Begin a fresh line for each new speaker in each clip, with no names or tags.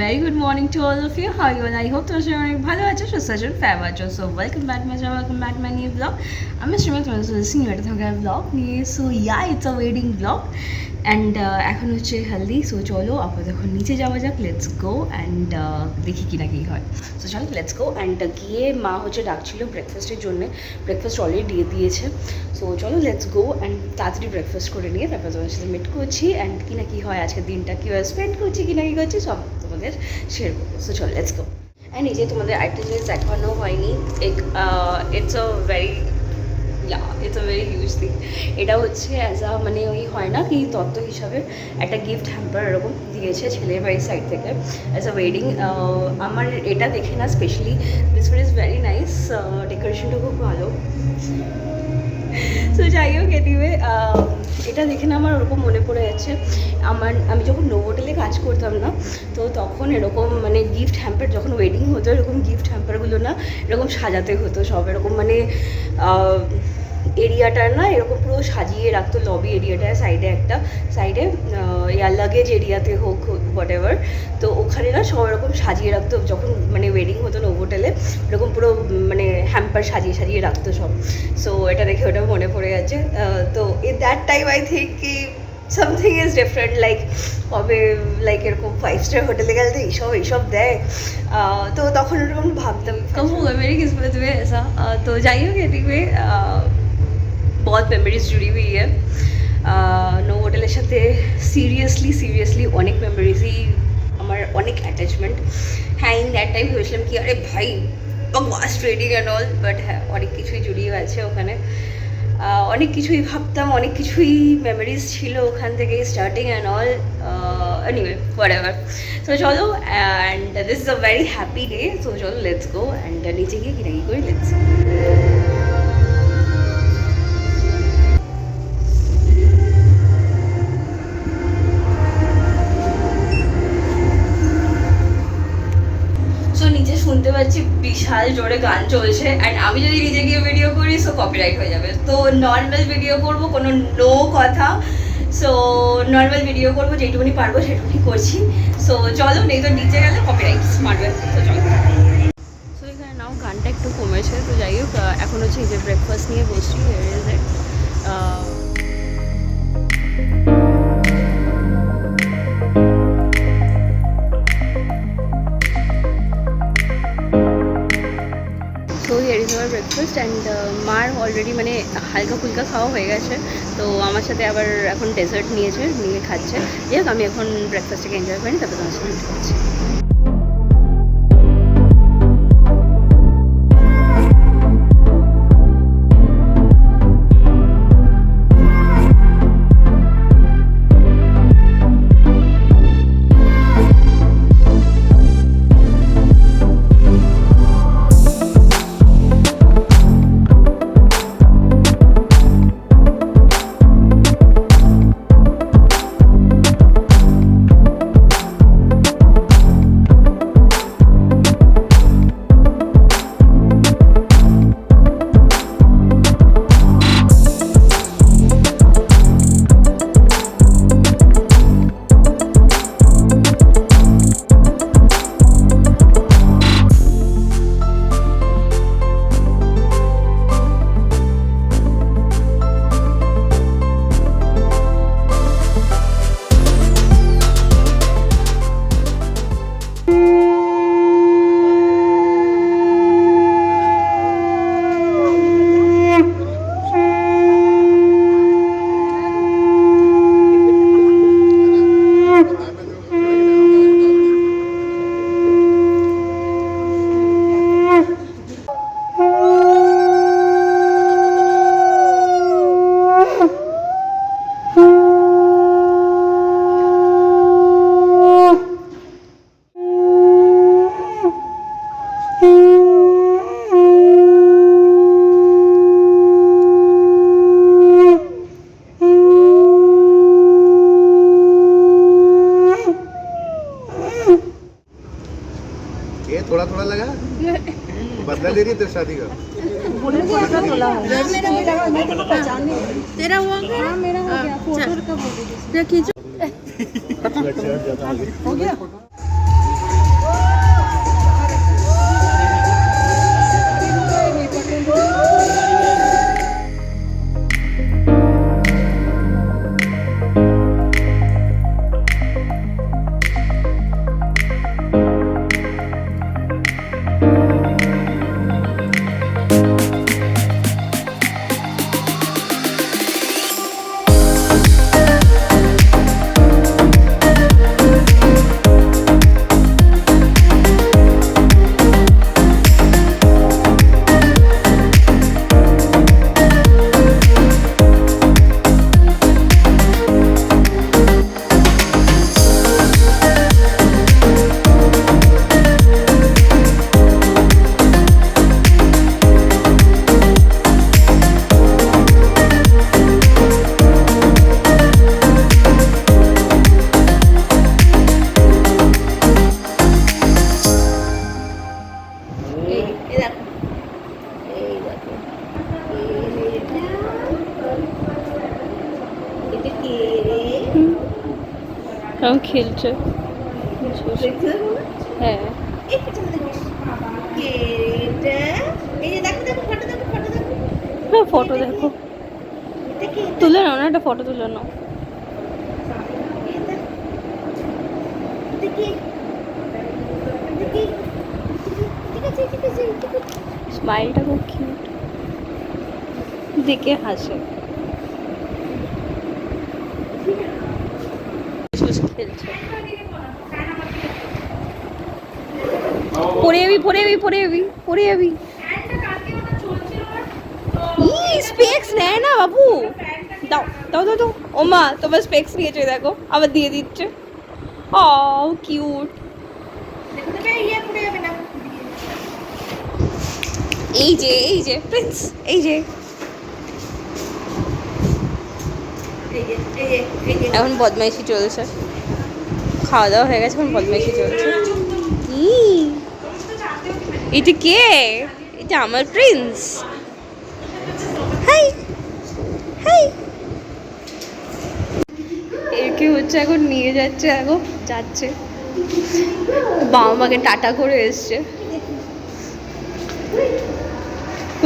very good morning to all of you. How are you all? I hope তোমরা সবাই অনেক ভালো আছো, সুস্থ আছো, ফেয়ার আছো। So welcome back my new vlog. আমি শ্রীমা, তোমাদের সাথে সিনিয়র থাকার ব্লগ নিয়ে। So it's a wedding vlog and এখন হচ্ছে হেলদি। সো চলো আপাতত এখন নিচে যাওয়া যাক, লেটস গো অ্যান্ড দেখি কি না কি হয়। সো চলো লেটস গো অ্যান্ড গিয়ে মা হচ্ছে ডাকছিল ব্রেকফাস্টের জন্য, ব্রেকফাস্ট অলরেডি দিয়ে দিয়েছে। সো চলো লেটস গো অ্যান্ড তাড়াতাড়ি ব্রেকফাস্ট করে নিয়ে তারপর তোমাদের সাথে মিট করছি অ্যান্ড কি না কি হয়, আজকের দিনটা কীভাবে স্পেন্ড করছি, কি না কি করছি সব তোমাদের শেয়ার করবো। সো চলো লেটস গো। অ্যান্ড এই যে তোমাদের আরেকটা জিনিস দেখানো হয়নি, it's a very huge thing. এটা হচ্ছে অ্যাজ আ মানে ওই হয় না কি তত্ত্ব হিসাবে একটা গিফট হ্যাম্পার এরকম দিয়েছে ছেলের বাড়ির সাইড থেকে অ্যাজ আ ওয়েডিং। আমার এটা দেখে না specially this is very nice, ডেকোরেশনটা খুব ভালো। সো যাই হোক, এনিওয়ে এটা দেখে না আমার ওরকম মনে পড়ে যাচ্ছে আমি যখন নোভোটেলে কাজ করতাম না, তো তখন এরকম মানে গিফট হ্যাম্পার যখন ওয়েডিং হতো এরকম গিফট হ্যাম্পারগুলো না এরকম সাজাতে হতো সব এরকম মানে এরিয়াটা না এরকম পুরো সাজিয়ে রাখতো, লবি এরিয়াটায় সাইডে একটা সাইডে লাগেজ এরিয়াতে হোক হোয়াট এভার, তো ওখানে না সব এরকম সাজিয়ে রাখতো যখন মানে ওয়েডিং হতো নোভোটেলে এরকম পুরো মানে হ্যাম্পার সাজিয়ে সাজিয়ে রাখতো সব। সো এটা দেখে ওটা মনে পড়ে গেছে। তো in that time I think কি সামথিং ইজ ডিফারেন্ট, কবে এরকম 5-star হোটেলে গেলে তো এইসব দেয়। তো তখন এরকম ভাবতাম কম হোগা মেরি কিসমত মে ऐसा। তো যাই হোক, এদিকে बहुत মেমোরিজ জুড়ি हुई है নোভোটেলের সাথে। সিরিয়াসলি অনেক মেমোরিজই আমার, অনেক অ্যাটাচমেন্ট। হ্যাঁ, ইন দ্যাট টাইম ভেবেছিলাম কি আরে ভাই বকওয়াস ট্রেডিং অ্যান্ড অল, বাট হ্যাঁ অনেক কিছুই জড়িয়ে আছে ওখানে। অনেক কিছুই ভাবতাম, অনেক কিছুই মেমোরিজ ছিল ওখান থেকে starting and all. Anyway whatever. So চলো and this is a very happy day. So চলো লেটস গো অ্যান্ড নিচে গিয়ে কি না কি করি, লেটস। নিচে শুনতে পাচ্ছি বিশাল জোরে গান চলছে অ্যান্ড আমি যদি নিজে গিয়ে ভিডিও করি সো কপিরাইট হয়ে যাবে। তো নর্মাল ভিডিও করবো, কোনো নো কথা। সো নর্মাল ভিডিও করবো, যেটুকুনি পারবো সেটুকুনি করছি। সো চলো, নেই তো নিচে গেলে কপিরাইট মারবে। তো চলো। সো এখানে নাও গানটা একটু কমেছে। তো যাই হোক, এখন হচ্ছে এই যে ব্রেকফাস্ট নিয়ে বসছি। তো here is our breakfast and মার অলরেডি মানে হালকা ফুলকা খাওয়া হয়ে গেছে। তো আমার সাথে আবার এখন ডেজার্ট নিয়ে খাচ্ছে। যাই হোক, আমি এখন ব্রেকফাস্টটাকে এনজয় করি, তারপর তোমার সাথে মিট করছি।
थोड़ा थोड़ा लगा बदला ले रही है तेरी शादी का।
तेरा हुआ क्या? हाँ मेरा हो गया, फोटो का बोल दीजिए। खींचो। हो गया।
কেমন খেলছে। হ্যাঁ হ্যাঁ ফটো দেখো, তুলে নাও না, একটা ফটো তুলে নাও। স্মাইলটা খুব কিউট, দেখে হাসে। খেলছে, পড়ে যাবি পড়ে যাবি পড়ে যাবি পড়ে যাবি। স্পেক্স নেয় না বাবু, দাও দাও দাও দাও। ও মা তোমার স্পেক্স নিয়েছে দেখো, আবার দিয়ে দিচ্ছে। ও কিউট। এই যে প্রিন্স, এই যে এখন বদমাইশি চলছে, খাওয়া দাওয়া হয়ে গেছে, এখন বদমাইশি চলছে। এটা কে? এটা আমার প্রিন্স। High high. একে হচ্ছে এখন নিয়ে যাচ্ছে, এখন যাচ্ছে, বাবা মাকে টাটা করে এসছে।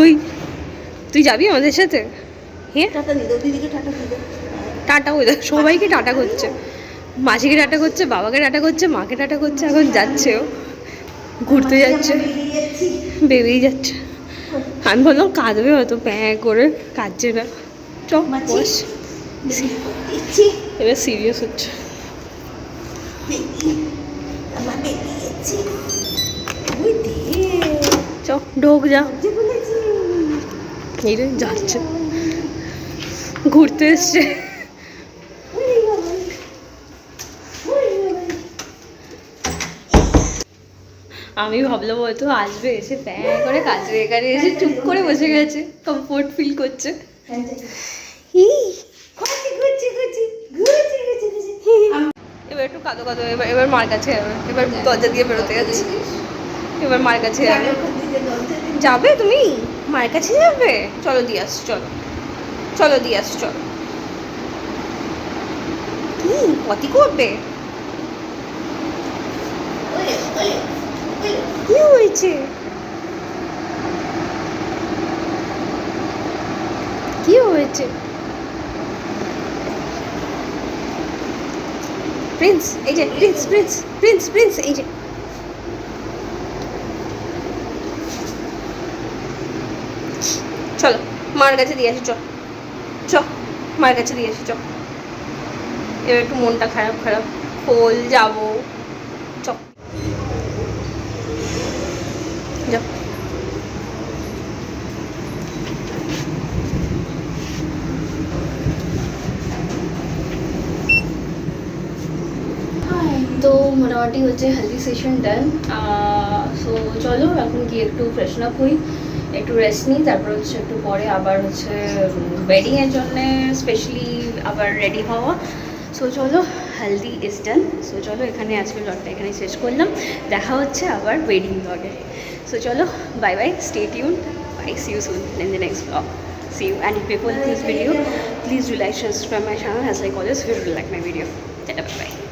ওই তুই যাবি আমাদের সাথে? হ্যাঁ টাটা দিদি, দিদিকে টাটা দিদি, টাটা। ওই দেখ সবাইকে টাটা করছে, মাসিকে টাটা করছে, বাবাকে টাটা করছে, মাকে টাটা করছে, এখন যাচ্ছে ও ঘুরতে যাচ্ছে, বেরিয়ে যাচ্ছে। আমি বললাম কাঁদবে হয়তো, প্যাঁ করে কাঁদছে না। চল বস, এবার সিরিয়াস হচ্ছে। চ ঢোক যা, এই রে যাচ্ছে, ঘুরতে এসছে। আমি ভাবলাম হয়তো আসবে, এসে প্যাঁ করে কাজে এখানে এসে চুপ করে বসে গেছে, কমফোর্ট ফিল করছে। এবার একটু কাঁদো কাঁদো, এবার এবার মার কাছে যাবে, এবার দরজা দিয়ে বেরোতে যাচ্ছে, এবার মার কাছে যাবে। যাবে তুমি মায়ের কাছে যাবে? চলো দিয়ে আস, চলো চলো দিয়ে আস, চলো। কি পটি করবে? কি হয়েছে? কি হয়েছে? প্রিন্স, এই যে প্রিন্স প্রিন্স প্রিন্স প্রিন্স, এই যে চলো মার কাছে দিয়ে আসি, চ চ মার কাছে দিয়ে আসি, চ। এবার একটু মনটা খারাপ খারাপ, খোল যাবো, চ যাও। তো মোটামুটি হচ্ছে হেলদি সেশন ডান। সো চলো এখন গিয়ে একটু ফ্রেশন আপ হই, একটু রেস্ট নিই, তারপর হচ্ছে একটু পরে আবার হচ্ছে ওয়েডিংয়ের জন্যে স্পেশালি আবার রেডি হওয়া। সো চলো, হেলদি ইজ ডান। সো চলো এখানে আজকে ব্লগটা এখানে শেষ করলাম, দেখা হচ্ছে আবার ওয়েডিং ব্লগে। সো চলো bye bye, stay tune, bye, see you soon in the next blog. See you, and if you like this video, please do like, share, subscribe my channel. As like always, if you like my video, bye bye.